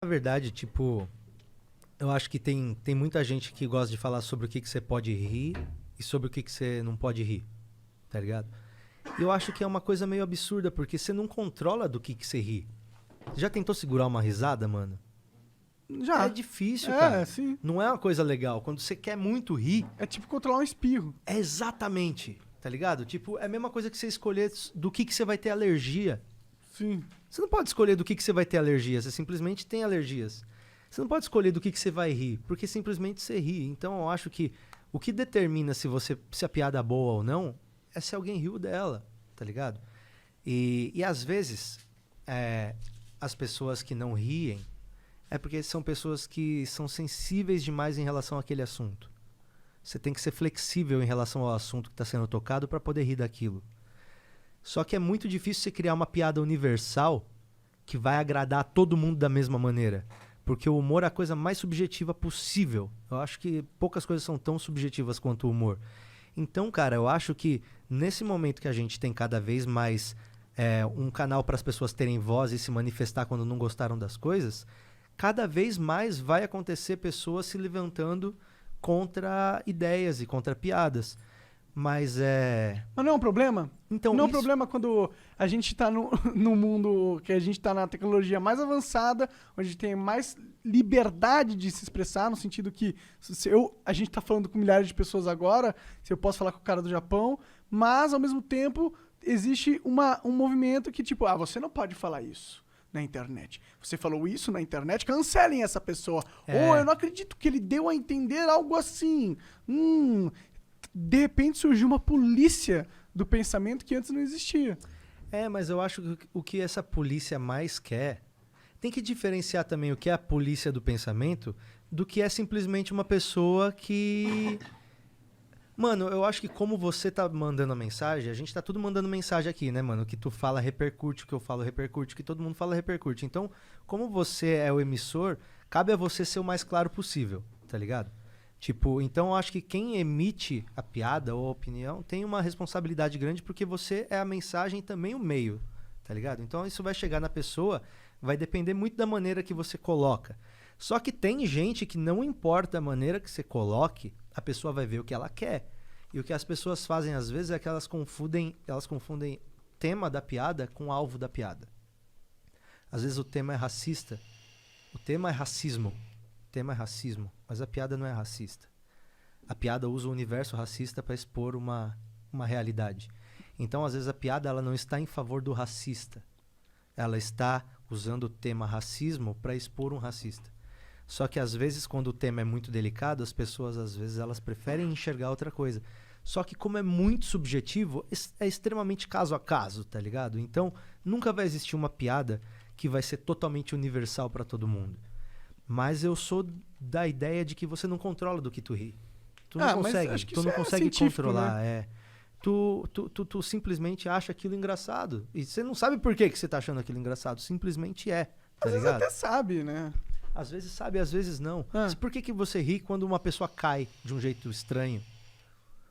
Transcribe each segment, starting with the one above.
verdade, tipo, eu acho que tem muita gente que gosta de falar sobre o que você pode rir e sobre o que você não pode rir, tá ligado? E eu acho que é uma coisa meio absurda, porque você não controla do que você ri. Você já tentou segurar uma risada, mano? Já. É difícil, cara. Sim. Não é uma coisa legal. Quando você quer muito rir... É tipo controlar um espirro. É exatamente, tá ligado? Tipo, é a mesma coisa que você escolher do que você vai ter alergia. Sim. Você não pode escolher do que você vai ter alergia, você simplesmente tem alergias. Você não pode escolher do que você vai rir, porque simplesmente você ri. Então eu acho que o que determina se a piada é boa ou não é se alguém riu dela, tá ligado? E às vezes, as pessoas que não riem é porque são pessoas que são sensíveis demais em relação àquele assunto. Você tem que ser flexível em relação ao assunto que está sendo tocado para poder rir daquilo. Só que é muito difícil você criar uma piada universal que vai agradar a todo mundo da mesma maneira. Porque o humor é a coisa mais subjetiva possível. Eu acho que poucas coisas são tão subjetivas quanto o humor. Então, cara, eu acho que nesse momento que a gente tem cada vez mais um canal para as pessoas terem voz e se manifestar quando não gostaram das coisas, cada vez mais vai acontecer pessoas se levantando contra ideias e contra piadas. Mas Mas não é um problema? Então, não é um isso... problema quando a gente tá no mundo que a gente tá na tecnologia mais avançada, onde tem mais liberdade de se expressar, no sentido que a gente tá falando com milhares de pessoas agora, se eu posso falar com o cara do Japão, mas ao mesmo tempo existe um movimento que tipo, você não pode falar isso na internet. Você falou isso na internet, cancelem essa pessoa. Ou eu não acredito que ele deu a entender algo assim. De repente surgiu uma polícia do pensamento que antes não existia. Mas eu acho que o que essa polícia mais quer... Tem que diferenciar também o que é a polícia do pensamento do que é simplesmente uma pessoa que... Mano, eu acho que como você tá mandando a mensagem, a gente tá tudo mandando mensagem aqui, né, mano? O que tu fala repercute, o que eu falo repercute, o que todo mundo fala repercute. Então, como você é o emissor, cabe a você ser o mais claro possível, tá ligado? Tipo, então eu acho que quem emite a piada ou a opinião tem uma responsabilidade grande porque você é a mensagem e também o meio, tá ligado? Então isso vai chegar na pessoa, vai depender muito da maneira que você coloca. Só que tem gente que não importa a maneira que você coloque, a pessoa vai ver o que ela quer. E o que as pessoas fazem às vezes é que elas confundem tema da piada com o alvo da piada. Às vezes o tema é racista, o tema é racismo. O tema é racismo, mas a piada não é racista. A piada usa o universo racista para expor uma realidade. Então, às vezes, a piada ela não está em favor do racista. Ela está usando o tema racismo para expor um racista. Só que, às vezes, quando o tema é muito delicado, as pessoas, às vezes, elas preferem enxergar outra coisa. Só que, como é muito subjetivo, é extremamente caso a caso, tá ligado? Então, nunca vai existir uma piada que vai ser totalmente universal para todo mundo. Mas eu sou da ideia de que você não controla do que tu ri. Tu não consegue, tu não consegue controlar. Né? Tu simplesmente acha aquilo engraçado. E você não sabe por que você tá achando aquilo engraçado. Simplesmente é, tá Às ligado? vezes até sabe, né? Às vezes sabe, às vezes não. Mas por que você ri quando uma pessoa cai de um jeito estranho?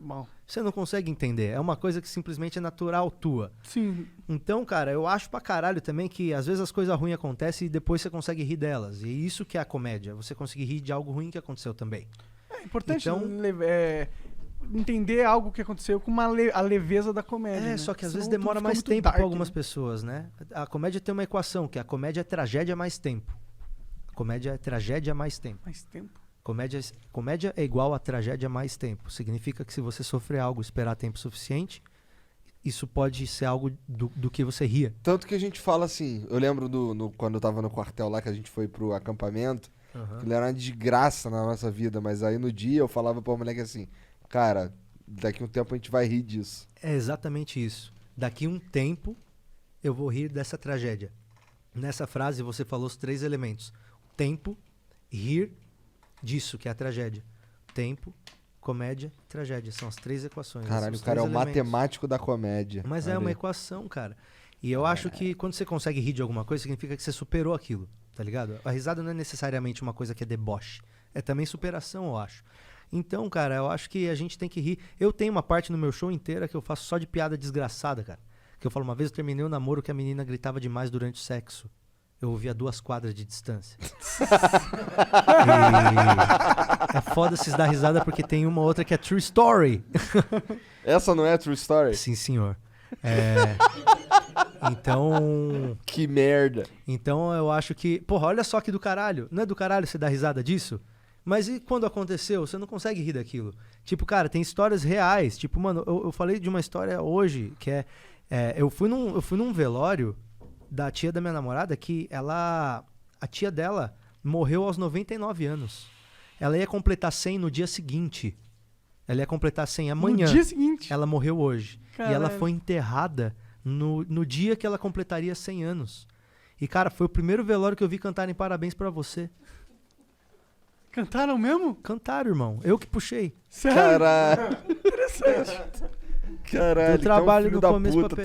Bom. Você não consegue entender. É uma coisa que simplesmente é natural tua. Sim. Então, cara, eu acho pra caralho também que às vezes as coisas ruins acontecem e depois você consegue rir delas. E isso que é a comédia. Você conseguir rir de algo ruim que aconteceu também. É importante então, entender algo que aconteceu com a leveza da comédia. Só que às Senão vezes demora mais tempo dark, pra algumas pessoas, né? A comédia tem uma equação, que a comédia é tragédia mais tempo. Comédia é tragédia mais tempo. Mais tempo? Comédia é igual a tragédia mais tempo. Significa que se você sofrer algo e esperar tempo suficiente, isso pode ser algo do que você ria. Tanto que a gente fala assim, eu lembro quando eu tava no quartel lá, que a gente foi pro acampamento, que ele era uma desgraça na nossa vida, mas aí no dia eu falava pra moleque assim, cara, daqui um tempo a gente vai rir disso. É exatamente isso. Daqui um tempo eu vou rir dessa tragédia. Nessa frase você falou os 3 elementos. Tempo, rir disso, que é a tragédia. Tempo, comédia, tragédia. São as 3 equações. Caralho, o cara é o matemático da comédia. Mas é uma equação, cara. E eu acho que quando você consegue rir de alguma coisa, significa que você superou aquilo, tá ligado? A risada não é necessariamente uma coisa que é deboche. É também superação, eu acho. Então, cara, eu acho que a gente tem que rir. Eu tenho uma parte no meu show inteira que eu faço só de piada desgraçada, cara. Que eu falo, uma vez eu terminei um namoro que a menina gritava demais durante o sexo. Eu ouvi a 2 quadras de distância. E é foda se dar risada porque tem uma outra que é True Story. Essa não é True Story? Sim, senhor. Então... Que merda. Então eu acho que... Porra, olha só que do caralho. Não é do caralho você dar risada disso? Mas e quando aconteceu? Você não consegue rir daquilo. Tipo, cara, tem histórias reais. Tipo, mano, eu falei de uma história hoje que eu fui num velório da tia da minha namorada que a tia dela morreu aos 99 anos. Ela ia completar 100 no dia seguinte. Ela ia completar 100 amanhã. No dia seguinte. Ela morreu hoje. Caralho. E ela foi enterrada no dia que ela completaria 100 anos. E, cara, foi o primeiro velório que eu vi cantarem parabéns pra você. Cantaram mesmo? Cantaram, irmão. Eu que puxei. Sério? Caralho. Interessante. Caralho. Eu trabalho então, do filho da começo puta pra